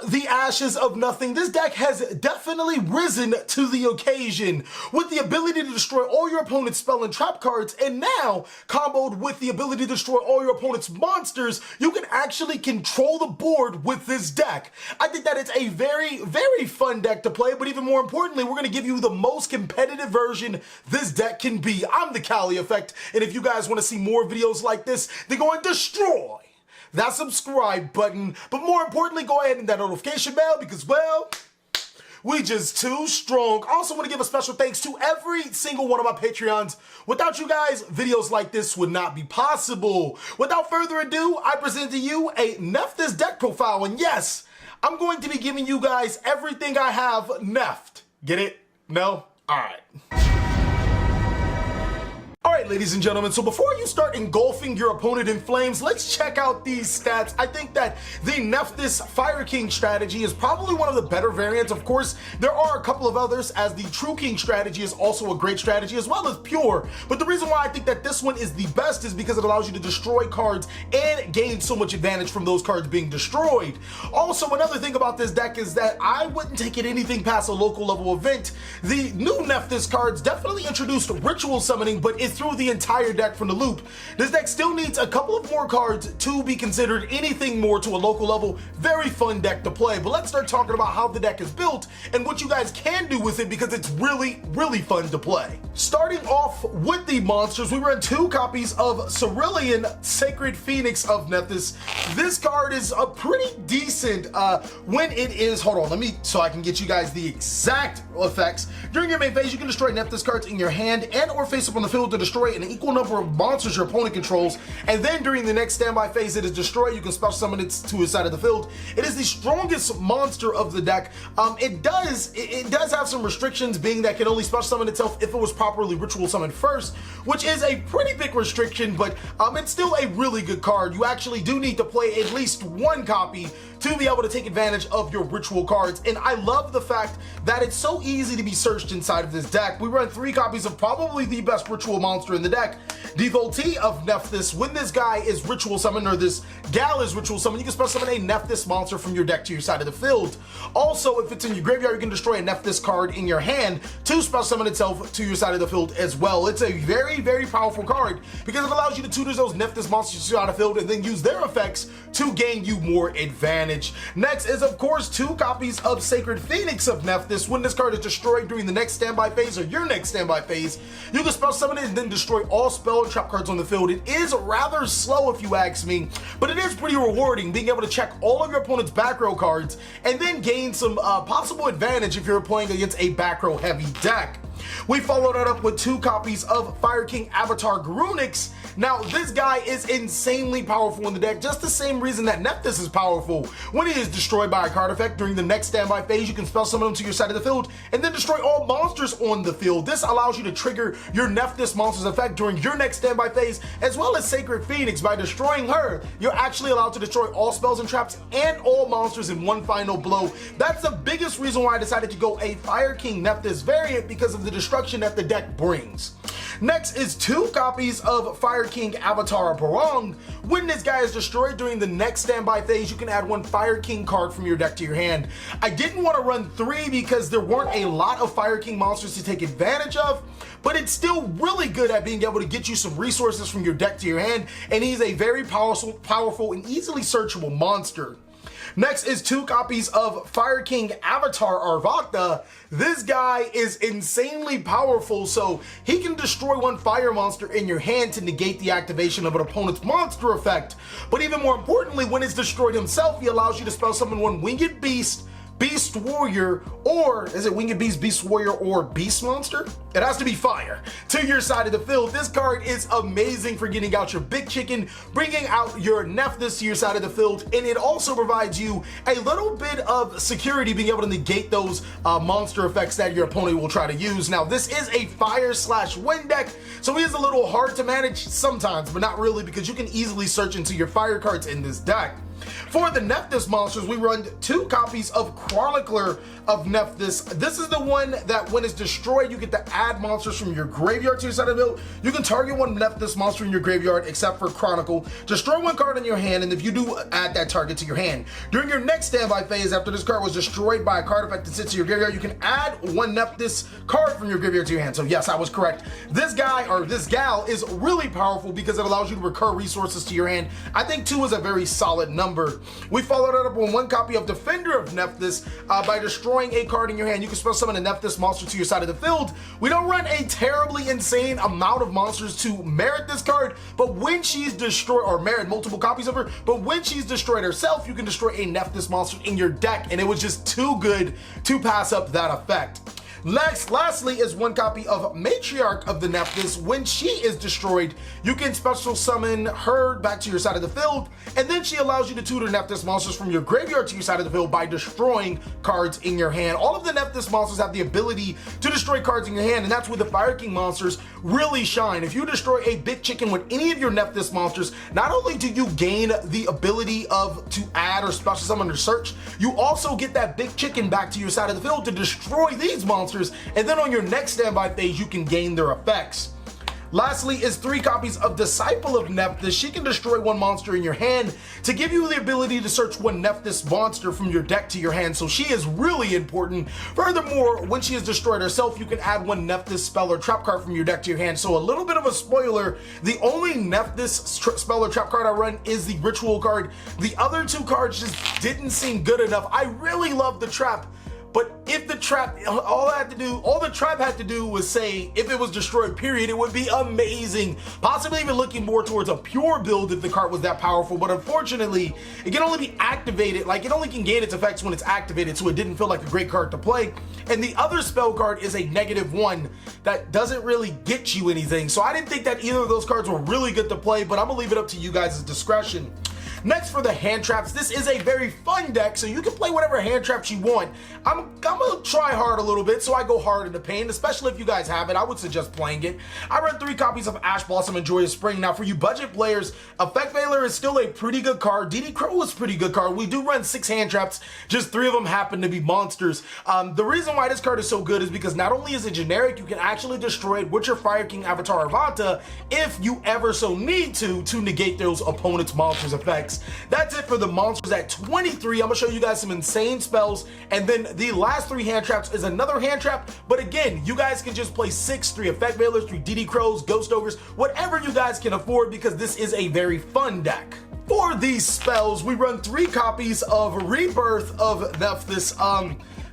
the ashes of nothing, this deck has definitely risen to the occasion with the ability to destroy all your opponent's spell and trap cards, and now comboed with the ability to destroy all your opponent's monsters, you can actually control the board with this deck. I think that it's a very, very fun deck to play, but even more importantly, we're going to give you the most competitive version this deck can be. I'm TheCaliEffect, and if you guys want to see more videos like this, then go and destroy that subscribe button, but more importantly, go ahead and hit that notification bell because, well, we just too strong. Also want to give a special thanks to every single one of my Patreons. Without you guys, videos like this would not be possible. Without further ado, I present to you a Nephthys deck profile, and yes, I'm going to be giving you guys everything I have Nephed. Get it? No? Alright. Alright, ladies and gentlemen, so before you start engulfing your opponent in flames, let's check out these stats. I think that the Nephthys Fire King strategy is probably one of the better variants. Of course, there are a couple of others, as the True King strategy is also a great strategy, as well as Pure. But the reason why I think that this one is the best is because it allows you to destroy cards and gain so much advantage from those cards being destroyed. Also, another thing about this deck is that I wouldn't take it anything past a local level event. The new Nephthys cards definitely introduced ritual summoning, but it threw the entire deck from the loop. This deck still needs a couple of more cards to be considered anything more to a local level. Very fun deck to play, but let's start talking about how the deck is built and what you guys can do with it because it's really, really fun to play. Starting off with the monsters, we run 2 copies of Cerulean Sacred Phoenix of Nephthys. This card is a pretty decent when it is, hold on, so I can get you guys the exact effects. During your main phase, you can destroy Nephthys cards in your hand and or face up on the field to destroy an equal number of monsters your opponent controls, and then during the next standby phase it is destroyed, you can special summon it to his side of the field. It is the strongest monster of the deck. It does have some restrictions, being that it can only special summon itself if it was properly ritual summoned first, which is a pretty big restriction, but it's still a really good card. You actually do need to play at least 1 copy to be able to take advantage of your ritual cards, and I love the fact that it's so easy to be searched inside of this deck. We run 3 copies of probably the best ritual monster in the deck, Devotee of Nephthys. When this guy is ritual summoned, or this gal is ritual summoned, you can special summon a Nephthys monster from your deck to your side of the field. Also, if it's in your graveyard, you can destroy a Nephthys card in your hand to special summon itself to your side of the field as well. It's a very, very powerful card because it allows you to tutor those Nephthys monsters to your side of the field and then use their effects to gain you more advantage. Next is, of course, 2 copies of Sacred Phoenix of Nephthys. When this card is destroyed during the next standby phase or your next standby phase, you can special summon it and then destroy all spell and trap cards on the field. It is rather slow if you ask me, but it is pretty rewarding being able to check all of your opponent's back row cards and then gain some possible advantage if you're playing against a back row heavy deck. We follow that up with 2 copies of Fire King Avatar Garunix. Now, this guy is insanely powerful in the deck, just the same reason that Nephthys is powerful. When he is destroyed by a card effect during the next standby phase, you can spell summon him to your side of the field and then destroy all monsters on the field. This allows you to trigger your Nephthys monster's effect during your next standby phase, as well as Sacred Phoenix. By destroying her, you're actually allowed to destroy all spells and traps and all monsters in one final blow. That's the biggest reason why I decided to go a Fire King Nephthys variant, because of the destruction that the deck brings. Next is 2 copies of Fire King Avatar Barong. When this guy is destroyed during the next standby phase, you can add 1 Fire King card from your deck to your hand. I didn't want to run 3 because there weren't a lot of Fire King monsters to take advantage of, but it's still really good at being able to get you some resources from your deck to your hand, and he's a very powerful and easily searchable monster. Next is 2 copies of Fire King Avatar Arvakta. This guy is insanely powerful, so he can destroy 1 fire monster in your hand to negate the activation of an opponent's monster effect. But even more importantly, when it's destroyed himself, he allows you to spell summon 1 Winged Beast, Beast Warrior, or is it Winged Beast, Beast Warrior, or Beast Monster? It has to be fire to your side of the field. This card is amazing for getting out your big chicken, bringing out your Nephthys to your side of the field, and it also provides you a little bit of security, being able to negate those monster effects that your opponent will try to use. Now, this is a fire/wind deck, so he is a little hard to manage sometimes, but not really, because you can easily search into your fire cards in this deck. For the Nephthys monsters, we run 2 copies of Chronicler of Nephthys. This is the one that when it's destroyed, you get to add monsters from your graveyard to your side of the field. You can target one Nephthys monster in your graveyard, except for Chronicle. Destroy 1 card in your hand, and if you do, add that target to your hand. During your next standby phase, after this card was destroyed by a card effect that sits in your graveyard, you can add 1 Nephthys card from your graveyard to your hand. So yes, I was correct. This guy, or this gal, is really powerful because it allows you to recur resources to your hand. I think 2 is a very solid number. We followed it up with 1 copy of Defender of Nephthys by destroying a card in your hand. You can spell summon a Nephthys monster to your side of the field. We don't run a terribly insane amount of monsters to merit this card, but when she's destroyed, or merit multiple copies of her, but when she's destroyed herself, you can destroy a Nephthys monster in your deck, and it was just too good to pass up that effect. Lastly is 1 copy of Matriarch of the Nephthys. When she is destroyed, you can special summon her back to your side of the field, and then she allows you to tutor Nephthys monsters from your graveyard to your side of the field by destroying cards in your hand. All of the Nephthys monsters have the ability to destroy cards in your hand, and that's where the Fire King monsters really shine. If you destroy a big chicken with any of your Nephthys monsters, not only do you gain the ability to add or special summon or search, you also get that big chicken back to your side of the field to destroy these monsters, and then on your next standby phase, you can gain their effects. Lastly is 3 copies of Disciple of Nephthys. She can destroy 1 monster in your hand to give you the ability to search 1 Nephthys monster from your deck to your hand, so she is really important. Furthermore, when she is destroyed herself, you can add 1 Nephthys spell or trap card from your deck to your hand. So a little bit of a spoiler, the only Nephthys spell or trap card I run is the Ritual card. The other 2 cards just didn't seem good enough. I really love the trap, but if the trap, all the trap had to do was say if it was destroyed, period, it would be amazing. Possibly even looking more towards a pure build if the card was that powerful, but unfortunately, it can only be activated, like it only can gain its effects when it's activated, so it didn't feel like a great card to play. And the other spell card is a -1 that doesn't really get you anything, so I didn't think that either of those cards were really good to play, but I'm gonna leave it up to you guys' discretion. Next, for the hand traps, this is a very fun deck, so you can play whatever hand traps you want. I'm gonna try hard a little bit, so I go hard in the paint, especially if you guys have it. I would suggest playing it. I run 3 copies of Ash Blossom and Joyous Spring. Now, for you budget players, Effect Veiler is still a pretty good card. DD Crow is a pretty good card. We do run 6 hand traps, just 3 of them happen to be monsters. The reason why this card is so good is because not only is it generic, you can actually destroy it with your Fire King Avatar Avanta if you ever so need to negate those opponent's monsters' effects. That's it for the monsters at 23. I'm gonna show you guys some insane spells, and then the last 3 hand traps is another hand trap, but again, you guys can just play 6, 3 Effect Veilers, 3 DD Crows, Ghost Ogres, whatever you guys can afford, because this is a very fun deck. For these spells, we run 3 copies of Rebirth of Nephthys.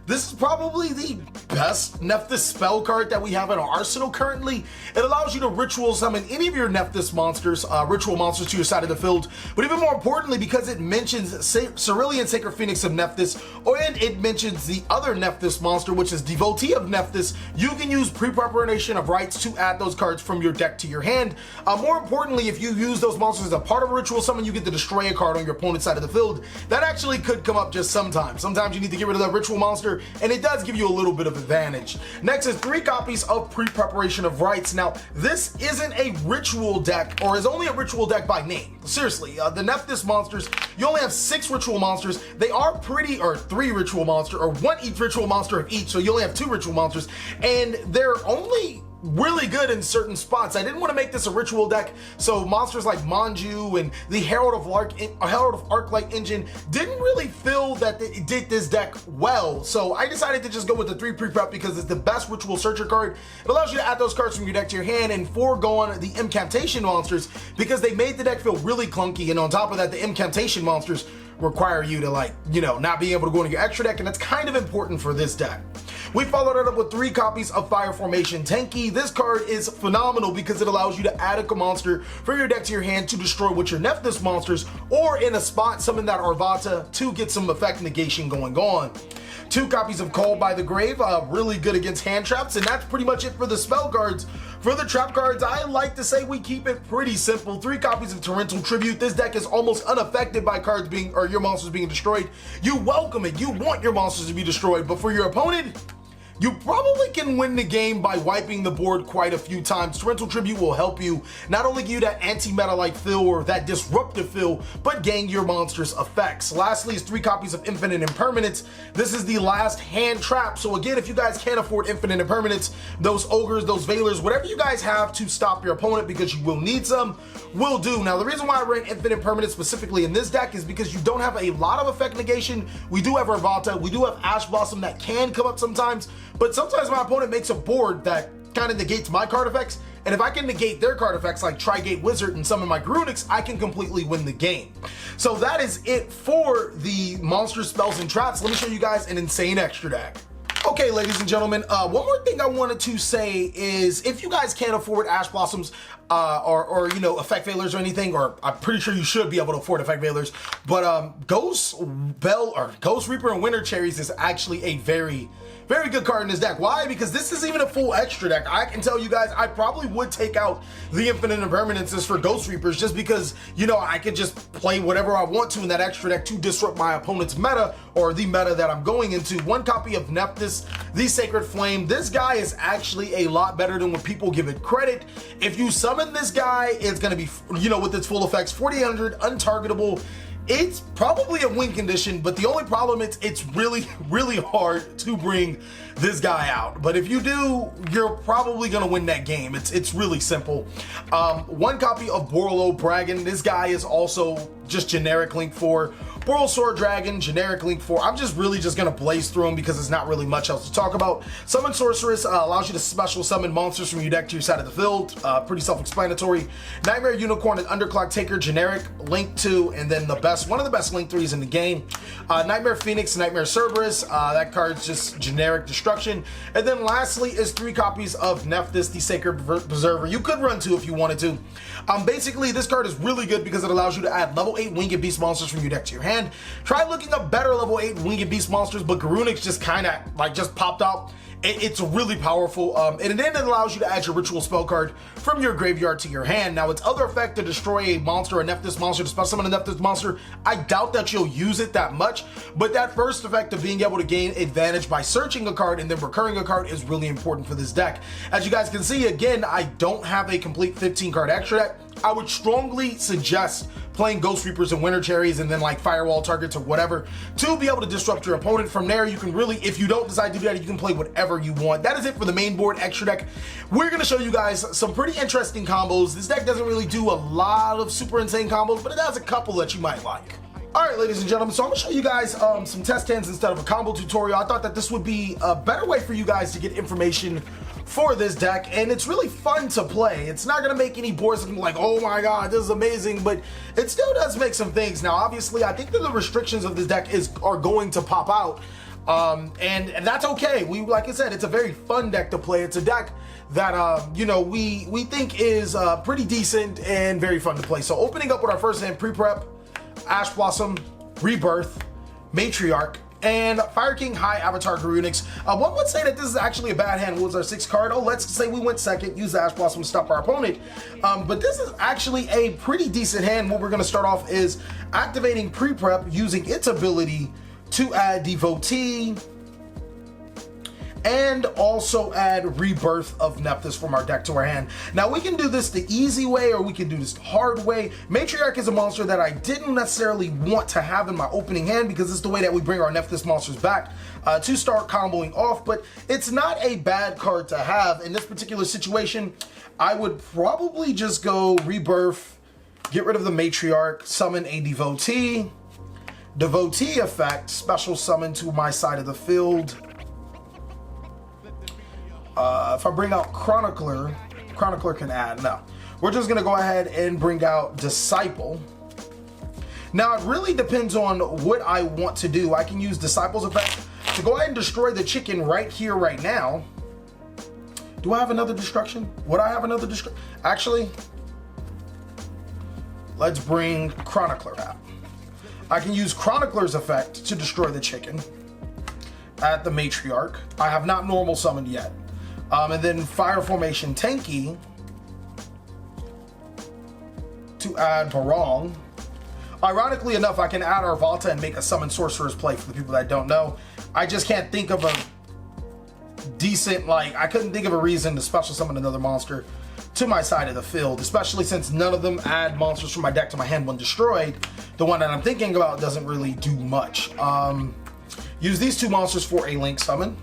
This is probably the best Nephthys spell card that we have in our arsenal currently. It allows you to ritual summon any of your Nephthys monsters, ritual monsters, to your side of the field. But even more importantly, because it mentions Cerulean Sacred Phoenix of Nephthys, and it mentions the other Nephthys monster, which is Devotee of Nephthys, you can use Pre-Preparation of Rites to add those cards from your deck to your hand. More importantly, if you use those monsters as a part of a ritual summon, you get to destroy a card on your opponent's side of the field. That actually could come up just sometimes. Sometimes you need to get rid of that ritual monster, and it does give you a little bit of advantage. Next is 3 copies of Pre-Preparation of Rites. Now, this isn't a ritual deck, or is only a ritual deck by name. Seriously, the Nephthys monsters, you only have 6 ritual monsters. They are pretty, or 3 ritual monster, or 1 each ritual monster of each, so you only have 2 ritual monsters, and they're only really good in certain spots. I didn't want to make this a ritual deck, so monsters like Manju and the Herald of Arclight engine didn't really feel that it did this deck well, so I decided to just go with the 3 pre-prep because it's the best ritual searcher card. It allows you to add those cards from your deck to your hand and forego on the incantation monsters because they made the deck feel really clunky, and on top of that, the incantation monsters require you to, like, you know, not be able to go into your extra deck, and that's kind of important for this deck. We followed it up with 3 copies of Fire Formation Tenki. This card is phenomenal because it allows you to add a monster from your deck to your hand to destroy with your Nephthys monsters, or in a spot summon that Arvata to get some effect negation going on. 2 copies of Called by the Grave, really good against hand traps, and that's pretty much it for the spell cards. For the trap cards, I like to say we keep it pretty simple. 3 copies of Torrential Tribute. This deck is almost unaffected by cards being, or your monsters being destroyed. You welcome it. You want your monsters to be destroyed, but for your opponent, you probably can win the game by wiping the board quite a few times. Torrential Tribute will help you not only give you that anti-meta-like feel or that disruptive feel, but gain your monster's effects. Lastly is 3 copies of Infinite Impermanence. This is the last hand trap. So again, if you guys can't afford Infinite Impermanence, those ogres, those veilers, whatever you guys have to stop your opponent because you will need some, will do. Now the reason why I ran Infinite Impermanence specifically in this deck is because you don't have a lot of effect negation. We do have Revolta, we do have Ash Blossom that can come up sometimes, but sometimes my opponent makes a board that kind of negates my card effects, and if I can negate their card effects like Trigate Wizard and some of my Grunics, I can completely win the game. So that is it for the monster spells and traps. Let me show you guys an insane extra deck. Okay, ladies and gentlemen, one more thing I wanted to say is if you guys can't afford Ash Blossoms or you know, Effect Veilers or anything, or I'm pretty sure you should be able to afford Effect Veilers, but Ghost Reaper and Winter Cherries is actually a very good card in this deck. Why? Because this is even a full extra deck. I can tell you guys, I probably would take out the Infinite Impermanences for Ghost Reapers just because, you know, I could just play whatever I want to in that extra deck to disrupt my opponent's meta or the meta that I'm going into. 1 copy of Nephthys, the Sacred Flame. This guy is actually a lot better than what people give it credit. If you summon this guy, it's going to be, you know, with its full effects, 4800, untargetable. It's probably a win condition, but the only problem is it's really hard to bring this guy out. But if you do, you're probably gonna win that game. It's really simple. 1 copy of Borlo Bragon. This guy is also just generic Link 4. Borlosaur Dragon, generic Link 4. I'm just gonna blaze through them because there's not really much else to talk about. Summon Sorceress allows you to special summon monsters from your deck to your side of the field. Pretty self-explanatory. Nightmare Unicorn and Underclock Taker, generic Link 2, and then one of the best Link 3s in the game. Nightmare Phoenix, Nightmare Cerberus. That card's just generic destruction. And then lastly is 3 copies of Nephthys, the Sacred Preserver. You could run 2 if you wanted to. Basically, this card is really good because it allows you to add level 8 Winged Beast monsters from your deck to your hand. Try looking up better level 8 Winged Beast monsters, but Grunics just kind of like just popped out. It's really powerful, and then it allows you to add your ritual spell card from your graveyard to your hand. Now, its other effect to destroy a monster, a Nephthys monster, to special summon a Nephthys monster, I doubt that you'll use it that much, but that first effect of being able to gain advantage by searching a card and then recurring a card is really important for this deck. As you guys can see, again, I don't have a complete 15 card extra deck. I would strongly suggest playing Ghost Reapers and Winter Cherries and then like Firewall targets or whatever to be able to disrupt your opponent. From there, you can really, if you don't decide to do that, you can play whatever you want. That is it for the main board extra deck. We're going to show you guys some pretty interesting combos. This deck doesn't really do a lot of super insane combos, but it has a couple that you might like. Alright, ladies and gentlemen, so I'm going to show you guys some test hands instead of a combo tutorial. I thought that this would be a better way for you guys to get information for this deck, and it's really fun to play. It's not going to make any boards looking like, oh my god, this is amazing, but it still does make some things. Now, obviously, I think that the restrictions of this deck are going to pop out, and that's okay. Like I said, it's a very fun deck to play. It's a deck that, you know, we think is pretty decent and very fun to play. So opening up with our first hand, Pre-Prep, Ash Blossom, Rebirth, Matriarch, and Fire King High Avatar Grunics. One would say that this is actually a bad hand. What was our 6th card? Oh, let's say we went second, use the Ash Blossom to stop our opponent. But this is actually a pretty decent hand. What we're going to start off is activating Pre-Prep using its ability to add Devotee and also add Rebirth of Nephthys from our deck to our hand. Now, we can do this the easy way or we can do this the hard way. Matriarch is a monster that I didn't necessarily want to have in my opening hand because it's the way that we bring our Nephthys monsters back to start comboing off, but it's not a bad card to have. In this particular situation, I would probably just go Rebirth, get rid of the Matriarch, summon a Devotee, Devotee effect, special summon to my side of the field. If I bring out Chronicler can add. No, we're just gonna go ahead and bring out Disciple. Now, it really depends on what I want to do. I can use Disciple's effect to go ahead and destroy the chicken right here, right now. Do I have another destruction? Would I have another destruction? Actually, let's bring Chronicler out. I can use Chronicler's effect to destroy the chicken at the Matriarch. I have not normal summoned yet. And then Fire Formation Tanky to add Barong. Ironically enough, I can add Arvata and make a Summon Sorcerer's play for the people that don't know. I just can't think of decent, like, I couldn't think of a reason to special summon another monster to my side of the field, especially since none of them add monsters from my deck to my hand when destroyed. The one that I'm thinking about doesn't really do much. Use these two monsters for a link summon.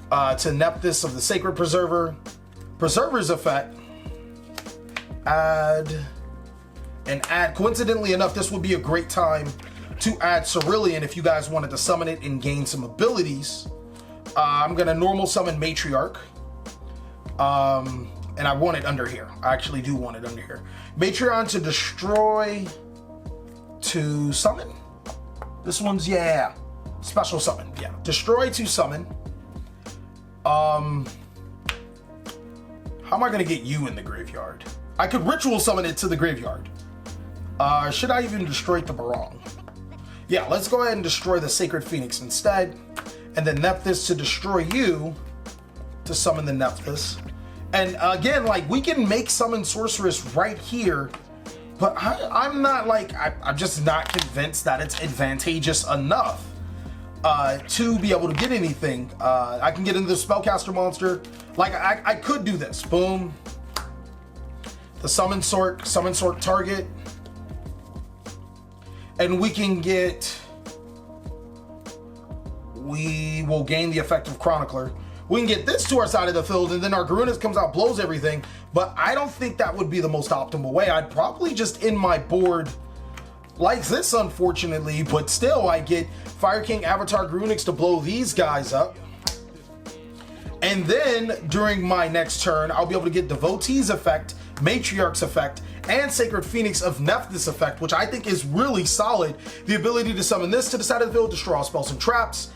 To Nephthys of the Sacred Preserver. Preserver's effect. Add. Coincidentally enough, this would be a great time to add Cerulean if you guys wanted to summon it and gain some abilities. I'm going to normal summon Matriarch. And I want it under here. I actually do want it under here. Matriarch to destroy, to summon. This one's, yeah, special summon. Yeah, destroy to summon. How am I gonna get you in the graveyard? I could ritual summon it to the graveyard. Should I even destroy the Barong? Yeah, let's go ahead and destroy the Sacred Phoenix instead. And then Nephthys to destroy you to summon the Nephthys. And again, like, we can make summon Sorceress right here, but I'm not, like, I'm just not convinced that it's advantageous enough to be able to get anything. I can get into the Spellcaster monster. Like, I could do this. Boom. The summon Sork target. And we can get, we will gain the effect of Chronicler. We can get this to our side of the field, and then our Garunix comes out, blows everything, but I don't think that would be the most optimal way. I'd probably just end my board like this, unfortunately, but still I get Fire King Avatar Garunix to blow these guys up. And then during my next turn, I'll be able to get Devotee's effect, Matriarch's effect, and Sacred Phoenix of Nephthys effect, which I think is really solid. The ability to summon this to the side of the field, destroy all spells and traps,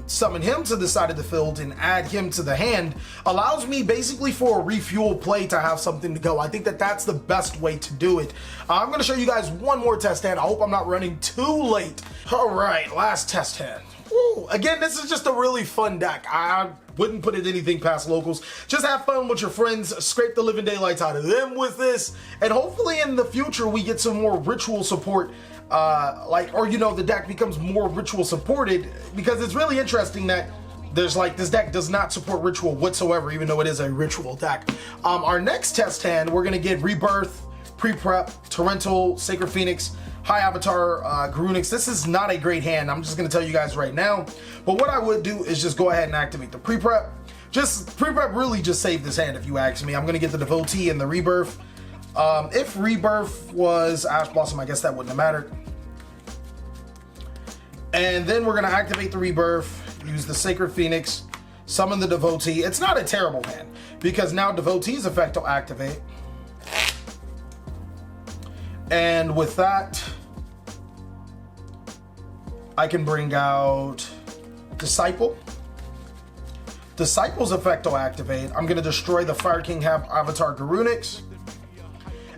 summon him to the side of the field and add him to the hand allows me basically for a refuel play to have something to go. I think that that's the best way to do it. I'm going to show you guys one more test hand. I hope I'm not running too late. All right, last test hand. Woo. Again, this is just a really fun deck. I wouldn't put it anything past locals. Just have fun with your friends, scrape the living daylights out of them with this, and hopefully in the future we get some more ritual support. Or you know, the deck becomes more ritual supported, because it's really interesting that there's like, this deck does not support ritual whatsoever, even though it is a ritual deck. Our next test hand, we're gonna get Rebirth, Pre-Prep, Torrential, Sacred Phoenix, High Avatar, Garunix. This is not a great hand, I'm just gonna tell you guys right now, but what I would do is just go ahead and activate the Pre-Prep. Just, Pre-Prep really just saved this hand if you ask me. I'm gonna get the Devotee and the Rebirth. If Rebirth was Ash Blossom, I guess that wouldn't have mattered. And then we're going to activate the Rebirth, use the Sacred Phoenix, summon the Devotee. It's not a terrible hand, because now Devotee's effect will activate. And with that, I can bring out Disciple. Disciple's effect will activate. I'm going to destroy the Fire King Avatar Garunix.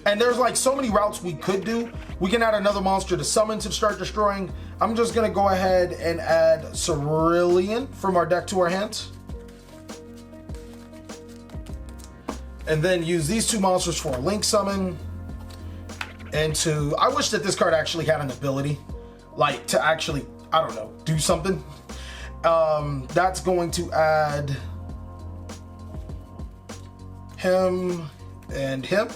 And there's like so many routes we could do. We can add another monster to summon to start destroying. I'm just gonna go ahead and add Cerulean from our deck to our hands. And then use these two monsters for a link summon. And to, I wish that this card actually had an ability, like to actually, I don't know, do something. That's going to add him and him.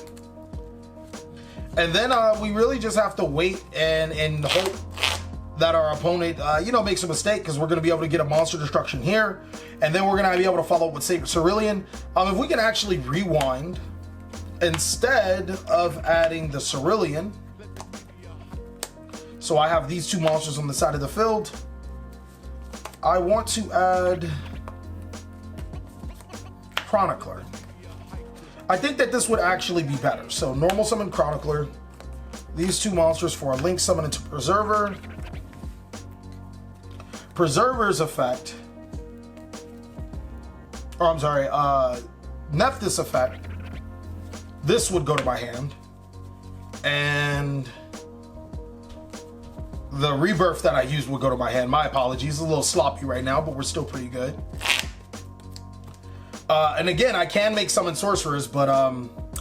And then we really just have to wait and hope that our opponent, you know, makes a mistake, because we're going to be able to get a monster destruction here. And then we're going to be able to follow up with Cerulean. If we can actually rewind, instead of adding the Cerulean, so I have these two monsters on the side of the field, I want to add Chronicler. I think that this would actually be better. So normal summon Chronicler, these two monsters for a link summon into Preserver. Preserver's effect, or I'm sorry, Nephthys effect, this would go to my hand. And the Rebirth that I used would go to my hand. My apologies, a little sloppy right now, but we're still pretty good. And again, I can make summon sorcerers, but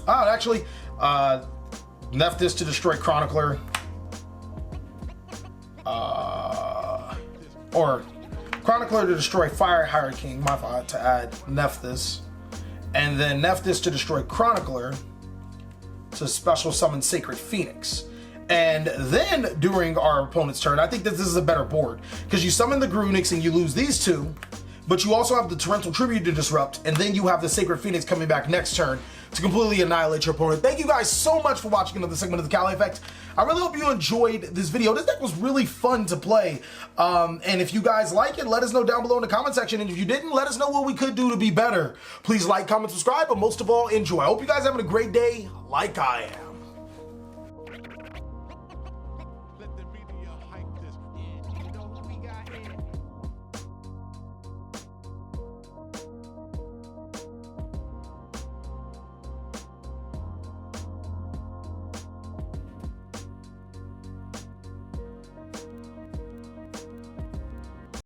actually, Nephthys to destroy Chronicler, or Chronicler to destroy Fire King, my fault, to add Nephthys. And then Nephthys to destroy Chronicler to special summon Sacred Phoenix. And then during our opponent's turn, I think that this is a better board because you summon the Grunix and you lose these two, but you also have the Torrential Tribute to disrupt, and then you have the Sacred Phoenix coming back next turn to completely annihilate your opponent. Thank you guys so much for watching another segment of the TheCaliEffect. I really hope you enjoyed this video. This deck was really fun to play. And if you guys like it, let us know down below in the comment section. And if you didn't, let us know what we could do to be better. Please like, comment, subscribe, but most of all, enjoy. I hope you guys are having a great day like I am.